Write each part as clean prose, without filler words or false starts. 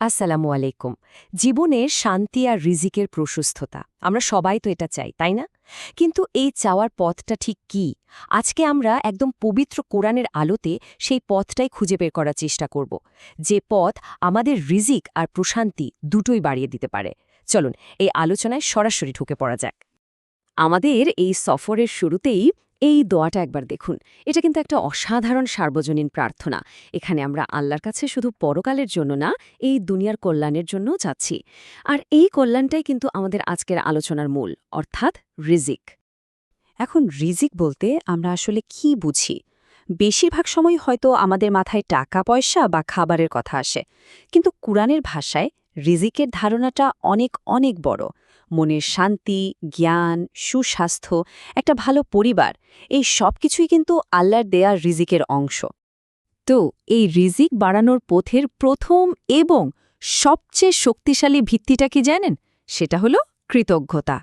আসসালামু আলাইকুম। জীবনে শান্তি আর রিজিকের প্রশস্ততা আমরা সবাই তো এটা চাই, তাই না? কিন্তু এই চাওয়ার পথটা ঠিক কি? আজকে আমরা একদম পবিত্র কোরআনের আলোতে সেই পথটাই খুঁজে বের করার চেষ্টা করব, যে পথ আমাদের রিজিক আর প্রশান্তি দুটোই বাড়িয়ে দিতে পারে। চলুন এই আলোচনায় সরাসরি ঢুকে পড়া যাক। আমাদের এই সফরের শুরুতেই এই দোয়াটা একবার দেখুন। এটা কিন্তু একটা অসাধারণ সার্বজনীন প্রার্থনা। এখানে আমরা আল্লাহর কাছে শুধু পরকালের জন্য না, এই দুনিয়ার কল্যাণের জন্যও চাচ্ছি। আর এই কল্যাণটাই কিন্তু আমাদের আজকের আলোচনার মূল, অর্থাৎ রিজিক। এখন রিজিক বলতে আমরা আসলে কি বুঝি? বেশিরভাগ সময় হয়তো আমাদের মাথায় টাকা পয়সা বা খাবারের কথা আসে, কিন্তু কুরআনের ভাষায় রিজিকের ধারণাটা অনেক অনেক বড়। মনের শান্তি, জ্ঞান, সুস্বাস্থ্য, একটা ভালো পরিবার, এই সব কিছুই কিন্তু আল্লাহর দেয়া রিজিকের অংশ। তো এই রিজিক বাড়ানোর পথের প্রথম এবং সবচেয়ে শক্তিশালী ভিত্তিটা কি জানেন? সেটা হলো কৃতজ্ঞতা।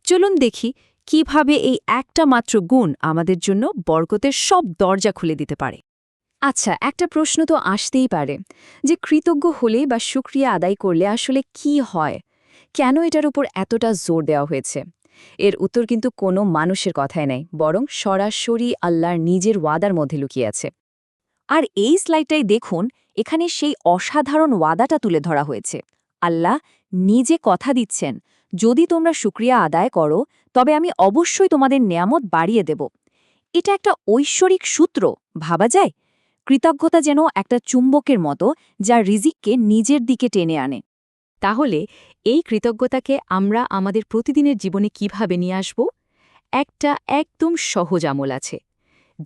চলুন দেখি কিভাবে এই একটা মাত্র গুণ আমাদের জন্য বরকতের সব দরজা খুলে দিতে পারে। আচ্ছা, একটা প্রশ্ন তো আসতেই পারে যে কৃতজ্ঞ হলে বা শুকরিয়া আদায় করলে আসলে কি হয়? কেন এটার উপর এতটা জোর দেওয়া হয়েছে? এর উত্তর কিন্তু কোনো মানুষের কথায় নেই, বরং সরাসরি আল্লাহর নিজের ওয়াদার মধ্যে লুকিয়ে আছে। আর এই স্লাইডটাই দেখুন, এখানে সেই অসাধারণ ওয়াদাটা তুলে ধরা হয়েছে। আল্লাহ নিজে কথা দিচ্ছেন, যদি তোমরা শুকরিয়া আদায় করো তবে আমি অবশ্যই তোমাদের নেয়ামত বাড়িয়ে দেব। এটা একটা ঐশ্বরিক সূত্র, ভাবা যায়? কৃতজ্ঞতা যেন একটা চুম্বকের মতো, যা রিজিককে নিজের দিকে টেনে আনে। তাহলে এই কৃতজ্ঞতাকে আমরা আমাদের প্রতিদিনের জীবনে কিভাবে নিয়ে আসব? একটা একদম সহজ আমল আছে।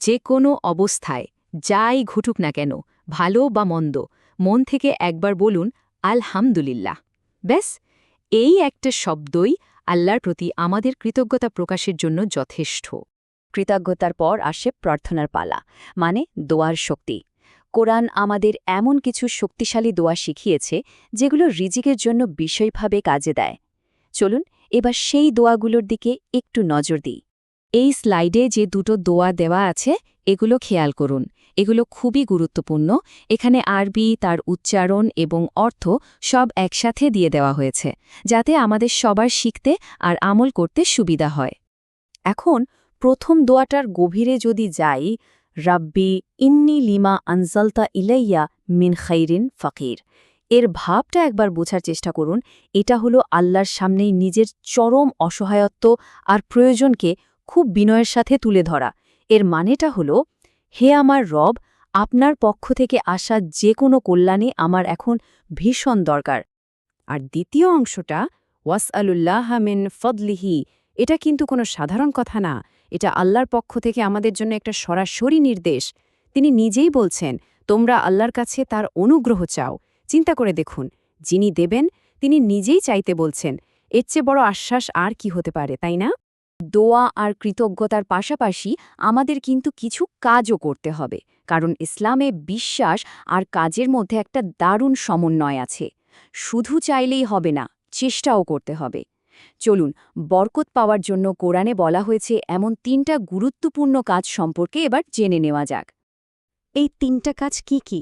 যে কোনো অবস্থায় যাই ঘটুক না কেন, ভালো বা মন্দ, মন থেকে একবার বলুন আলহামদুলিল্লাহ। ব্যাস, এই একটা শব্দই আল্লাহর প্রতি আমাদের কৃতজ্ঞতা প্রকাশের জন্য যথেষ্ট। কৃতজ্ঞতার পর আসে প্রার্থনার পালা, মানে দোয়ার শক্তি। কোরআন আমাদের এমন কিছু শক্তিশালী দোয়া শিখিয়েছে যেগুলো রিজিকের জন্য বিষয়ভাবে কাজে দেয়। চলুন এবার সেই দোয়াগুলোর দিকে একটু নজর দিই। এই স্লাইডে যে দুটো দোয়া দেওয়া আছে এগুলো খেয়াল করুন। এগুলো খুবই গুরুত্বপূর্ণ। এখানে আরবি, তার উচ্চারণ এবং অর্থ সব একসাথে দিয়ে দেওয়া হয়েছে, যাতে আমাদের সবার শিখতে আর আমল করতে সুবিধা হয়। এখন প্রথম দোয়াটার গভীরে যদি যাই, রাব্বি ইন্নি লিমা আনজালতা ইলাইয়া মিন খাইরিন ফাকির, এর ভাবটা একবার বোঝার চেষ্টা করুন। এটা হলো আল্লাহর সামনেই নিজের চরম অসহায়ত্ব আর প্রয়োজনকে খুব বিনয়ের সাথে তুলে ধরা। এর মানেটা হলো, হে আমার রব, আপনার পক্ষ থেকে আসা যে কোনো কল্যাণে আমার এখন ভীষণ দরকার। আর দ্বিতীয় অংশটা, ওয়াসআলুল্লাহ মিন ফদলিহি, এটা কিন্তু কোনো সাধারণ কথা না। এটা আল্লাহর পক্ষ থেকে আমাদের জন্য একটা সরাসরি নির্দেশ। তিনি নিজেই বলছেন, তোমরা আল্লাহর কাছে তার অনুগ্রহ চাও। চিন্তা করে দেখুন, যিনি দেবেন তিনি নিজেই চাইতে বলছেন। এর চেয়ে বড় আশ্বাস আর কি হতে পারে, তাই না? দোয়া আর কৃতজ্ঞতার পাশাপাশি আমাদের কিন্তু কিছু কাজও করতে হবে, কারণ ইসলামে বিশ্বাস আর কাজের মধ্যে একটা দারুণ সমন্বয় আছে। শুধু চাইলেই হবে না, চেষ্টাও করতে হবে। চলুন বরকত পাওয়ার জন্য কোরআনে বলা হয়েছে এমন ৩টা গুরুত্বপূর্ণ কাজ সম্পর্কে এবার জেনে নেওয়া যাক। এই ৩টা কাজ কি কি?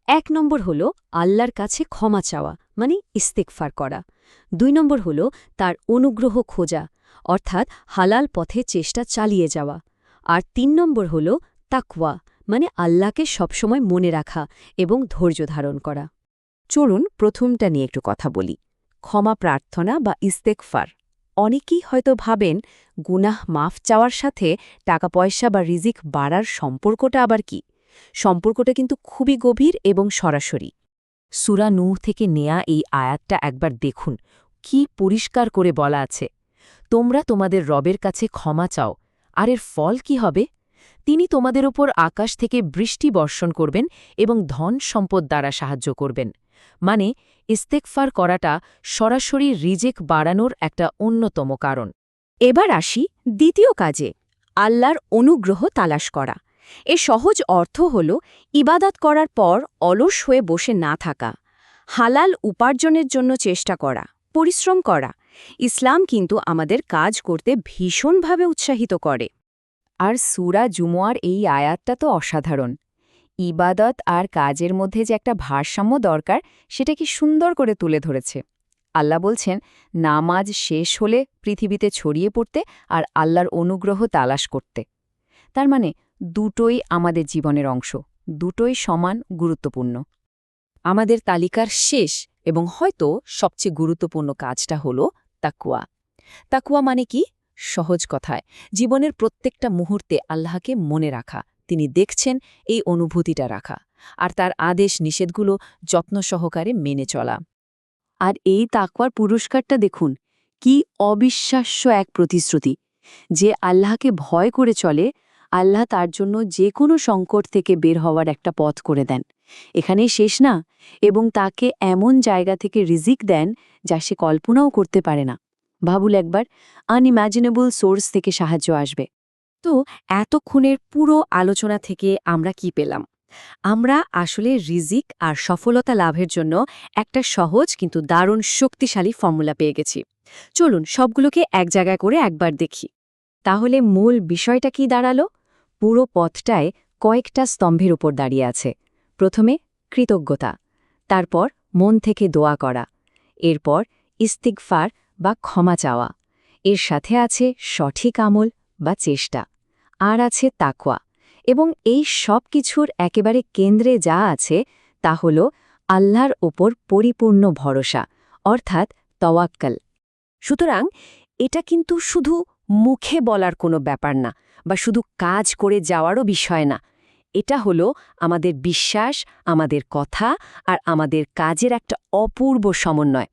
১ নম্বর হল আল্লাহর কাছে ক্ষমা চাওয়া, মানে ইস্তেগফার করা। ২ নম্বর হল তার অনুগ্রহ খোঁজা, অর্থাৎ হালাল পথে চেষ্টা চালিয়ে যাওয়া। আর ৩ নম্বর হল তাকওয়া, মানে আল্লাহকে সবসময় মনে রাখা এবং ধৈর্য ধারণ করা। চলুন প্রথমটা নিয়ে একটু কথা বলি, ক্ষমা প্রার্থনা বা ইস্তেগফার। অনেকেই হয়তো ভাবেন গুনাহ মাফ চাওয়ার সাথে টাকা পয়সা বা রিজিক বাড়ার সম্পর্কটা আবার কি? সম্পর্কটা কিন্তু খুবই গভীর এবং সরাসরি। সূরা নূহ থেকে নেয়া এই আয়াতটা একবার দেখুন, কি পরিষ্কার করে বলা আছে, তোমরা তোমাদের রবের কাছে ক্ষমা চাও, আর এর ফল কি হবে? তিনি তোমাদের ওপর আকাশ থেকে বৃষ্টি বর্ষণ করবেন এবং ধন সম্পদ দ্বারা সাহায্য করবেন। মানে ইস্তেগফার করাটা সরাসরি রিজিক বাড়ানোর একটা অন্যতম কারণ। এবার আসি দ্বিতীয় কাজে, আল্লাহর অনুগ্রহ তালাশ করা। এর সহজ অর্থ হল ইবাদত করার পর অলস হয়ে বসে না থাকা, হালাল উপার্জনের জন্য চেষ্টা করা, পরিশ্রম করা। ইসলাম কিন্তু আমাদের কাজ করতে ভীষণভাবে উৎসাহিত করে। আর সূরা জুমুয়ার এই আয়াতটা তো অসাধারণ। ইবাদত আর কাজের মধ্যে যে একটা ভারসাম্য দরকার সেটা কি সুন্দর করে তুলে ধরেছে। আল্লাহ বলছেন নামাজ শেষ হলে পৃথিবীতে ছড়িয়ে পড়তে আর আল্লাহর অনুগ্রহ তালাশ করতে। তার মানে দুটোই আমাদের জীবনের অংশ, দুটোই সমান গুরুত্বপূর্ণ। আমাদের তালিকার শেষ এবং হয়তো সবচেয়ে গুরুত্বপূর্ণ কাজটা হলো তাকওয়া। তাকওয়া মানে কি? সহজ কথায় জীবনের প্রত্যেকটা মুহূর্তে আল্লাহকে মনে রাখা, তিনি দেখছেন এই অনুভূতিটা রাখা, আর তার আদেশ নিষেধগুলো যত্ন সহকারে মেনে চলা। আর এই তাকওয়ার পুরস্কারটা দেখুন, কি অবিশ্বাস্য এক প্রতিশ্রুতি। যে আল্লাহকে ভয় করে চলে, আল্লাহ তার জন্য যে কোনো সংকট থেকে বের হওয়ার একটা পথ করে দেন। এখানেই শেষ না, এবং তাকে এমন জায়গা থেকে রিজিক দেন যা সে কল্পনাও করতে পারে না। ভাবুল একবার, আনইম্যাজিনেবল সোর্স থেকে সাহায্য আসবে। তো এতক্ষণের পুরো আলোচনা থেকে আমরা কি পেলাম? আমরা আসলে রিজিক আর সফলতা লাভের জন্য একটা সহজ কিন্তু দারুণ শক্তিশালী ফর্মুলা পেয়ে গেছি। চলুন সবগুলোকে এক জায়গায় করে একবার দেখি। তাহলে মূল বিষয়টা কি দাঁড়ালো? পুরো পথটায় কয়েকটা স্তম্ভের উপর দাঁড়িয়ে আছে। প্রথমে কৃতজ্ঞতা, তারপর মন থেকে দোয়া করা, এরপর ইস্তিগফার বা ক্ষমা চাওয়া, এর সাথে আছে সঠিক আমল বা চেষ্টা, আর আছে তাকওয়া। এবং এই সব কিছুর একেবারে কেন্দ্রে যা আছে তা হল আল্লাহর ওপর পরিপূর্ণ ভরসা, অর্থাৎ তাওয়াক্কুল। সুতরাং এটা কিন্তু শুধু মুখে বলার কোনো ব্যাপার না, বা শুধু কাজ করে যাওয়ারও বিষয় না। এটা হলো আমাদের বিশ্বাস, আমাদের কথা আর আমাদের কাজের একটা অপূর্ব সমন্বয়।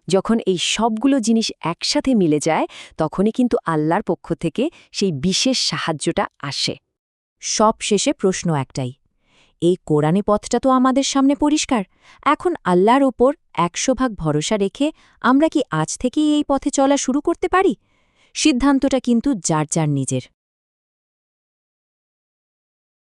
যখন এই সবগুলো জিনিস একসাথে মিলে যায়, তখনই কিন্তু আল্লাহর পক্ষ থেকে সেই বিশেষ সাহায্যটা আসে। সব শেষে প্রশ্ন একটাই, এই কোরআনী পথটা তো আমাদের সামনে পরিষ্কার। এখন আল্লাহর ওপর 100% ভরসা রেখে আমরা কি আজ থেকেই এই পথে চলা শুরু করতে পারি? সিদ্ধান্তটা কিন্তু যার যার নিজের।